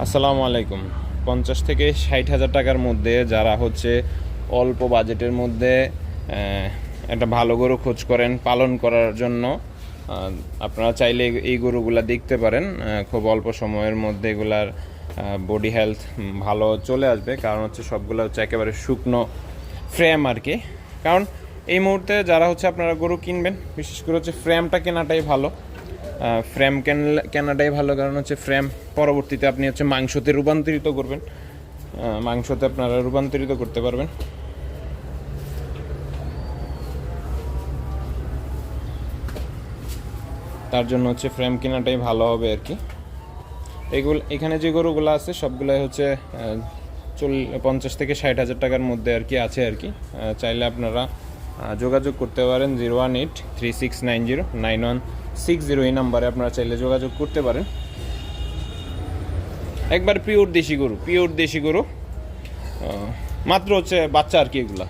আসসালামু আলাইকুম। 50 থেকে 60 হাজার টাকার মধ্যে যারা হচ্ছে অল্প বাজেটের মধ্যে একটা ভালো গরু খোঁজ করেন পালন করার জন্য, আপনারা চাইলে এই গরুগুলা দেখতে পারেন। খুব অল্প সময়ের মধ্যে এগুলার বডি হেলথ ভালো চলে আসবে, কারণ হচ্ছে সবগুলো হচ্ছে একেবারে শুকনো ফ্রেম আর কি। কারণ এই মুহূর্তে যারা হচ্ছে আপনারা গরু কিনবেন, বিশেষ করে হচ্ছে ফ্রেমটা কেনাটাই ভালো। ফ্রেম কেনাটাই ভালো, কারণ হচ্ছে ফ্রেম পরবর্তীতে আপনি হচ্ছে মাংসতে রূপান্তরিত করবেন, মাংসতে আপনারা রূপান্তরিত করতে পারবেন। তার জন্য হচ্ছে ফ্রেম কেনাটাই ভালো হবে আর কি। এখানে যে গরুগুলো আছে সবগুলাই হচ্ছে 50 থেকে 60 হাজার টাকার মধ্যে আর কি আছে আর কি। চাইলে আপনারা যোগাযোগ করতে পারেন 01836909160 এই নাম্বারে আপনারা চাইলে যোগাযোগ করতে পারেন। একবার পিওর দেশি গরু মাত্র হচ্ছে বাচ্চা আর কি এগুলা।